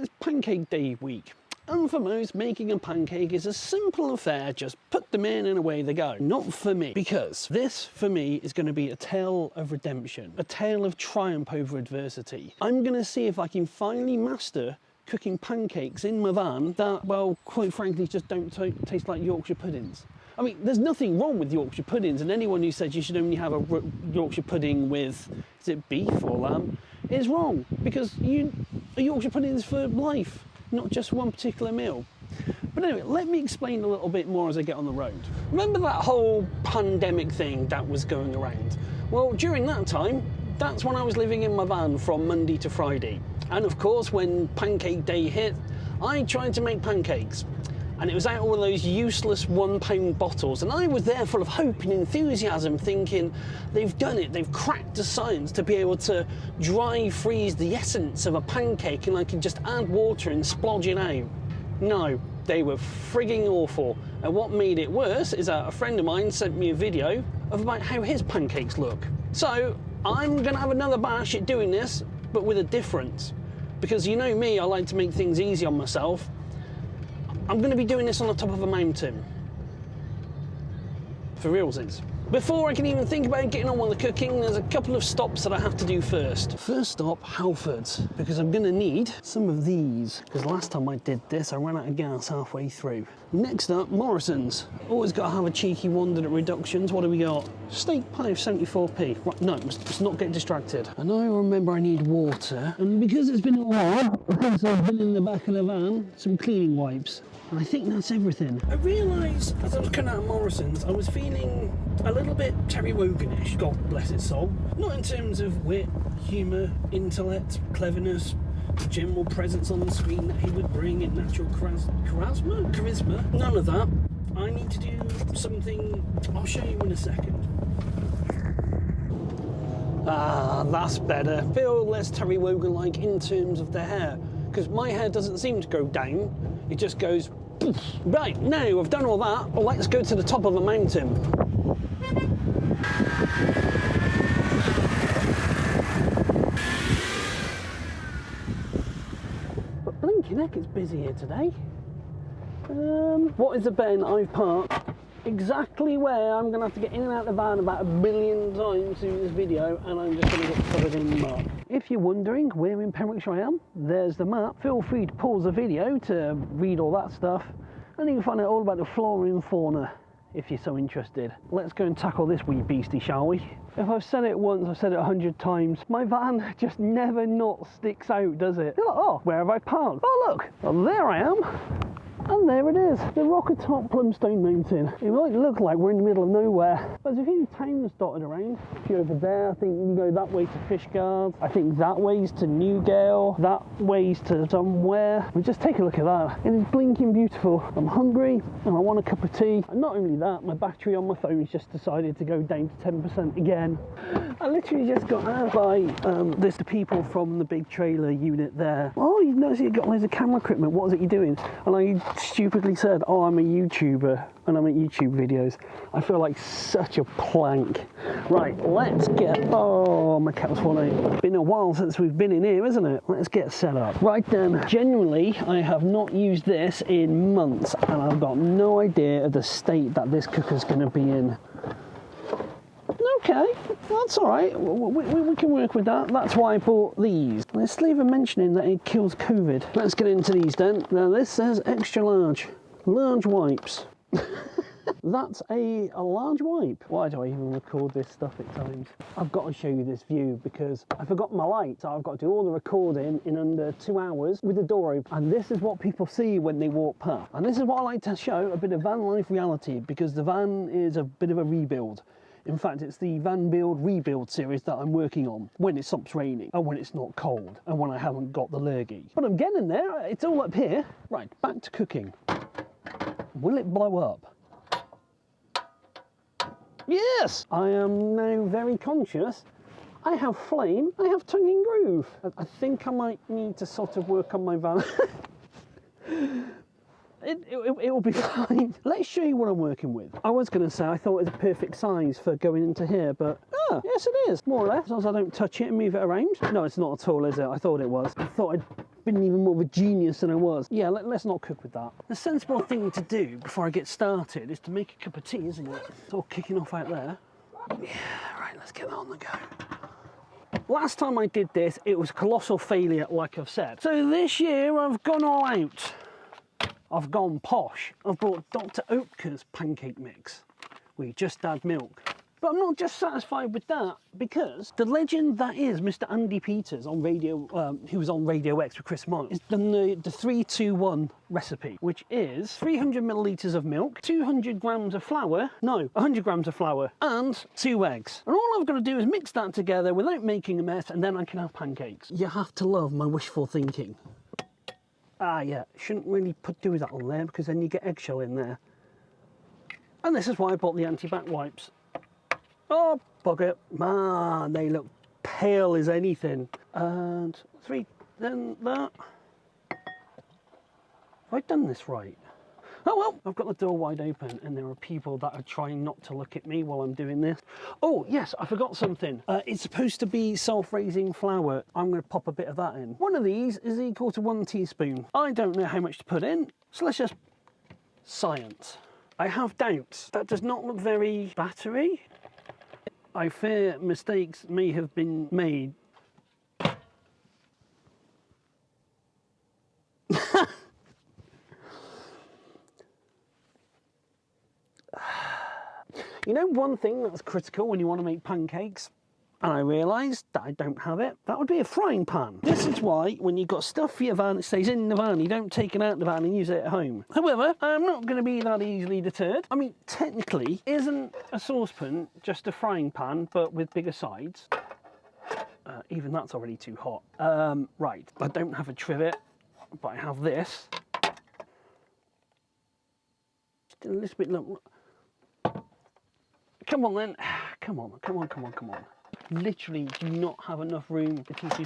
It's Pancake Day week. And for most, making a pancake is a simple affair, just put them in and away they go. Not for me, because this, for me, is going to be a tale of redemption, a tale of triumph over adversity. I'm going to see if I can finally master cooking pancakes in my van that, well, quite frankly, just don't taste like Yorkshire puddings. I mean, there's nothing wrong with Yorkshire puddings, and anyone who says you should only have a Yorkshire pudding with, is it beef or lamb, is wrong, because a Yorkshire pudding is for life, not just one particular meal. But anyway, let me explain a little bit more as I get on the road. Remember that whole pandemic thing that was going around? Well, during that time, that's when I was living in my van from Monday to Friday. And of course, when Pancake Day hit, I tried to make pancakes. And it was out of all those useless £1 bottles. And I was there full of hope and enthusiasm, thinking, they've done it, they've cracked the science to be able to dry freeze the essence of a pancake, and I can just add water and splodge it out. No, they were frigging awful. And what made it worse is that a friend of mine sent me a video of about how his pancakes look. So I'm gonna have another bash at doing this, but with a difference. Because you know me, I like to make things easy on myself. I'm going to be doing this on the top of a mountain. For realsies. Before I can even think about getting on with the cooking, there's a couple of stops that I have to do first. First stop, Halfords, because I'm going to need some of these, because last time I did this, I ran out of gas halfway through. Next up, Morrison's. Always got to have a cheeky wander at reductions. What do we got? Steak pie, 74p. Right, no, let's not get distracted. I know I remember I need water, and because it's been a while since I've been in the back of the van, some cleaning wipes. And I think that's everything. I realised as I was coming out of Morrison's, I was feeling a little bit Terry Wogan-ish, God bless his soul. Not in terms of wit, humour, intellect, cleverness, general presence on the screen that he would bring in natural charisma, none of that. I need to do something, I'll show you in a second. Ah, that's better. Feel less Terry Wogan-like in terms of the hair, because my hair doesn't seem to go down, it just goes poof. Right, now I've done all that, well, let's go to the top of a mountain. But blinking heck, it's busy here today. What is the Ben I've parked exactly where I'm going to have to get in and out of the van about 1 million times through this video, and I'm just going to get covered in mud. If you're wondering where in Pembrokeshire I am, there's the map. Feel free to pause the video to read all that stuff, and you can find out all about the flora and fauna if you're so interested. Let's go and tackle this wee beastie, shall we? If I've said it once, I've said it 100 times. My van just never not sticks out, does it? You're like, oh, where have I parked? Oh look, well, there I am. And there it is, the rock-atop Plumstone Mountain. It might look like we're in the middle of nowhere, but there's a few towns dotted around. A few over there, I think you go that way to Fishguard. I think that way's to Newgale, that way's to somewhere. But just take a look at that. It is blinking beautiful. I'm hungry and I want a cup of tea. And not only that, my battery on my phone has just decided to go down to 10% again. I literally just got out by there's the people from the big trailer unit there. Oh, you notice you've got loads of camera equipment. What is it you're doing? And I stupidly said, oh, I'm a YouTuber and I make YouTube videos. I feel like such a plank. Right, let's get, oh, my cat's falling. It's been a while since we've been in here, isn't it? Let's get set up. Right then, genuinely, I have not used this in months, and I've got no idea of the state that this cooker's going to be in. Okay, that's all right. We can work with that. That's why I bought these. Let's leave a mentioning that it kills COVID. Let's get into these then. Now this says extra large wipes. That's a large wipe. Why do I even record this stuff at times? I've got to show you this view because I forgot my light, so I've got to do all the recording in under 2 hours with the door open. And this is what people see when they walk past. And this is what I like to show, a bit of van life reality, because the van is a bit of a rebuild. In fact, it's the van build rebuild series that I'm working on when it stops raining and when it's not cold and when I haven't got the lurgy. But I'm getting there, it's all up here. Right, back to cooking. Will it blow up? Yes! I am now very conscious. I have flame, I have tongue and groove. I think I might need to sort of work on my van. It will be fine. Let's show you what I'm working with. I was going to say I thought it was a perfect size for going into here, but yes it is, more or less, as long as I don't touch it and move it around. No, it's not at all, is it? I thought it was. I thought I'd been even more of a genius than I was. Yeah, let's not cook with that. The sensible thing to do before I get started is to make a cup of tea, isn't it? It's all kicking off out there. Yeah, right, let's get that on the go. Last time I did this, it was a colossal failure, like I've said. So this year, I've gone all out. I've gone posh. I've brought Dr. Oetker's pancake mix. We just add milk. But I'm not just satisfied with that, because the legend that is Mr. Andy Peters on Radio, who was on Radio X with Chris Mark, has done the 3-2-1 recipe, which is 300 millilitres of milk, 200 grams of flour, no, 100 grams of flour, and 2 eggs. And all I've got to do is mix that together without making a mess, and then I can have pancakes. You have to love my wishful thinking. Ah, yeah, shouldn't really do that on there, because then you get eggshell in there. And this is why I bought the anti-back wipes. Oh, bugger. Man, they look pale as anything. And 3, then that. Have I done this right? Oh well, I've got the door wide open and there are people that are trying not to look at me while I'm doing this. Oh yes, I forgot something. It's supposed to be self-raising flour. I'm going to pop a bit of that in. One of these is equal to 1 teaspoon. I don't know how much to put in, so let's just... Science. I have doubts. That does not look very battery. I fear mistakes may have been made. You know, one thing that's critical when you want to make pancakes, and I realised that I don't have it, that would be a frying pan. This is why when you've got stuff for your van, it stays in the van, you don't take it out of the van and use it at home. However, I'm not going to be that easily deterred. I mean, technically, isn't a saucepan just a frying pan, but with bigger sides? Even that's already too hot. Right, I don't have a trivet, but I have this. Just a little bit low. Come on then, come on. Literally do not have enough room to teach you.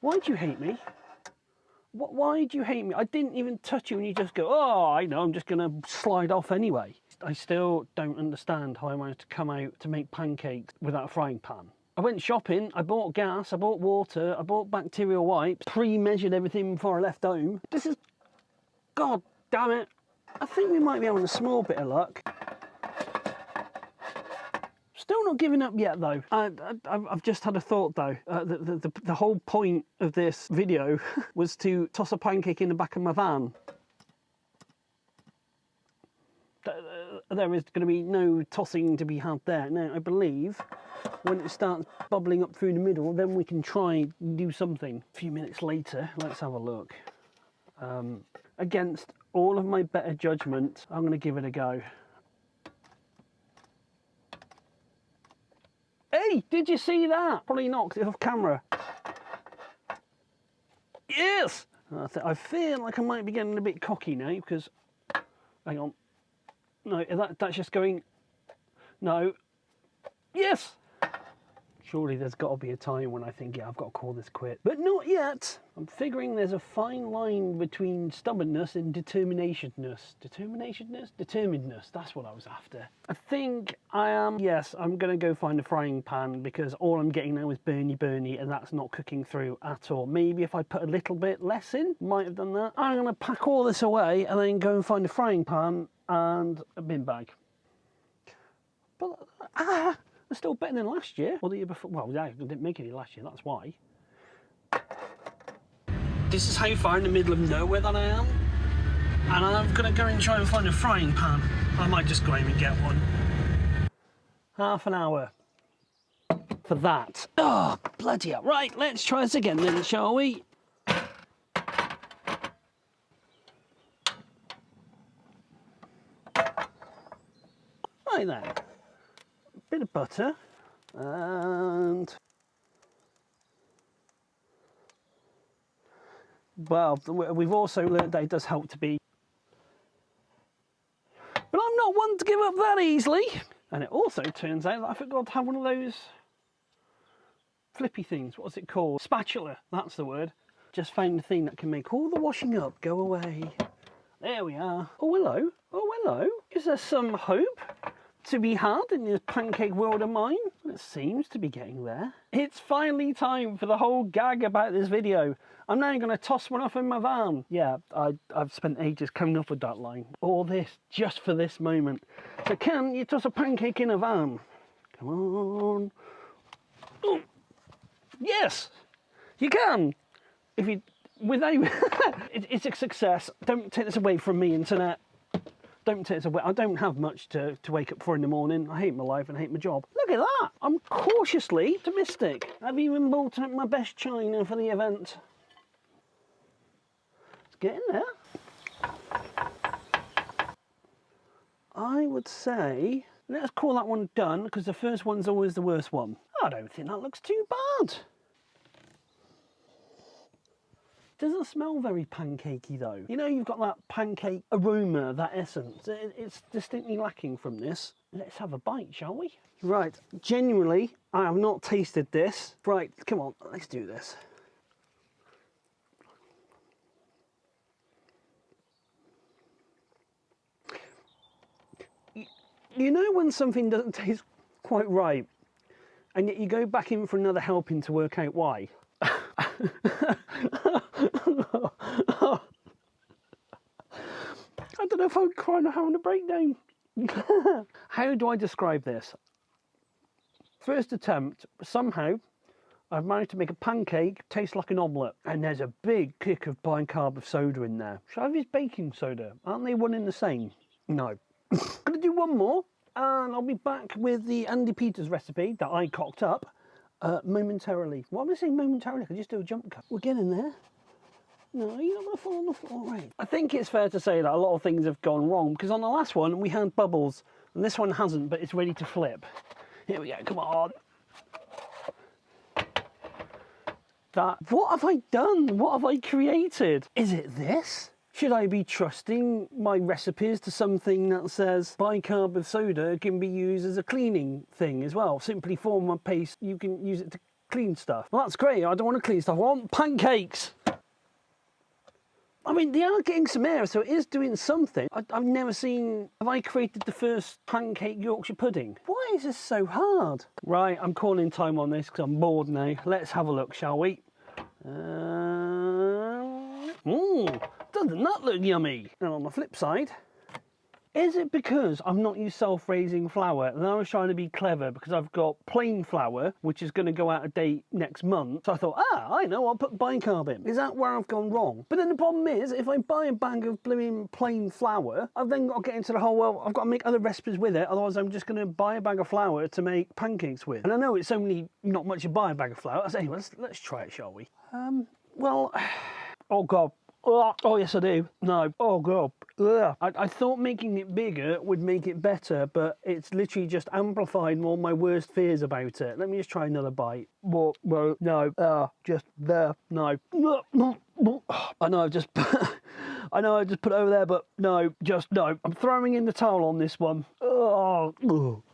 Why do you hate me? Why do you hate me? I didn't even touch you and you just go, oh, I know, I'm just going to slide off anyway. I still don't understand how I managed to come out to make pancakes without a frying pan. I went shopping, I bought gas, I bought water, I bought bacterial wipes, pre-measured everything before I left home. This is, God damn it. I think we might be having a small bit of luck. Still not giving up yet though. I've just had a thought though. The whole point of this video was to toss a pancake in the back of my van. There is going to be no tossing to be had there. Now I believe when it starts bubbling up through the middle, then we can try and do something. A few minutes later, let's have a look. Against all of my better judgment, I'm going to give it a go. Hey, did you see that? Probably not, because it's off camera. Yes! I feel like I might be getting a bit cocky now, because... Hang on. No, that's just going... No. Yes! Surely there's got to be a time when I think, yeah, I've got to call this quit. But not yet. I'm figuring there's a fine line between stubbornness and determinationness. Determinedness, that's what I was after. I think I am, yes, I'm going to go find a frying pan because all I'm getting now is burny and that's not cooking through at all. Maybe if I put a little bit less in, might have done that. I'm going to pack all this away and then go and find a frying pan and a bin bag. But, still better than last year, or the year before. Well, yeah, I didn't make any last year, that's why. This is how far in the middle of nowhere that I am, and I'm gonna go and try and find a frying pan. I might just go home and get one. Half an hour for that. Oh, bloody hell. Right, let's try this again then, shall we? Right then. Bit of butter and well, we've also learned that it does help to be, but I'm not one to give up that easily. And it also turns out that I forgot to have one of those flippy things. What's it called? Spatula, that's the word. Just found the thing that can make all the washing up go away. There we are. Oh hello, oh hello. Is there some hope to be had in this pancake world of mine? It seems to be getting there. It's finally time for the whole gag about this video. I'm now going to toss one off in my van. Yeah, I've spent ages coming up with that line. All this just for this moment. So can you toss a pancake in a van? Come on. Oh, yes, you can. If you, without, it's a success. Don't take this away from me, internet. Don't take this away. I don't have much to wake up for in the morning. I hate my life and I hate my job. Look at that. I'm cautiously optimistic. I've even bought out my best china for the event. Let's get in there. I would say, let's call that one done, because the first one's always the worst one. I don't think that looks too bad. Doesn't smell very pancakey though. You know, you've got that pancake aroma, that essence. It's distinctly lacking from this. Let's have a bite, shall we? Right, genuinely, I have not tasted this. Right, come on, let's do this. You know when something doesn't taste quite right, and yet you go back in for another helping to work out why? I don't know if I'm crying or having a breakdown. How do I describe this? First attempt, somehow I've managed to make a pancake taste like an omelette, and there's a big kick of bicarb of soda in there. Should I have his baking soda? Aren't they one in the same? No. Gonna do one more, and I'll be back with the Andy Peters recipe that I cocked up momentarily. What am I saying momentarily? I can just do a jump cut. We're getting there. No, you're not going to fall on the floor, right? I think it's fair to say that a lot of things have gone wrong, because on the last one we had bubbles, and this one hasn't, but it's ready to flip. Here we go, come on. What have I done? What have I created? Is it this? Should I be trusting my recipes to something that says bicarb of soda can be used as a cleaning thing as well? Simply form a paste, you can use it to clean stuff. Well, that's great. I don't want to clean stuff. I want pancakes. I mean, they are getting some air, so it is doing something. I've never seen... Have I created the first pancake Yorkshire pudding? Why is this so hard? Right, I'm calling time on this because I'm bored now. Let's have a look, shall we? Doesn't that look yummy? And on the flip side, is it because I've not used self-raising flour and I was trying to be clever because I've got plain flour, which is going to go out of date next month? So I thought, I know, I'll put bicarb in. Is that where I've gone wrong? But then the problem is, if I buy a bag of blooming plain flour, I've then got to get into the whole, well, I've got to make other recipes with it, otherwise I'm just going to buy a bag of flour to make pancakes with. And I know it's only not much to buy a bag of flour. So anyway, let's try it, shall we? Well, oh God. Oh, yes, I do. No. Oh, God. I thought making it bigger would make it better, but it's literally just amplified all my worst fears about it. Let me just try another bite. Well, no. Just there. No. I know I've just I know I just put it over there, but no. Just no. I'm throwing in the towel on this one. Oh.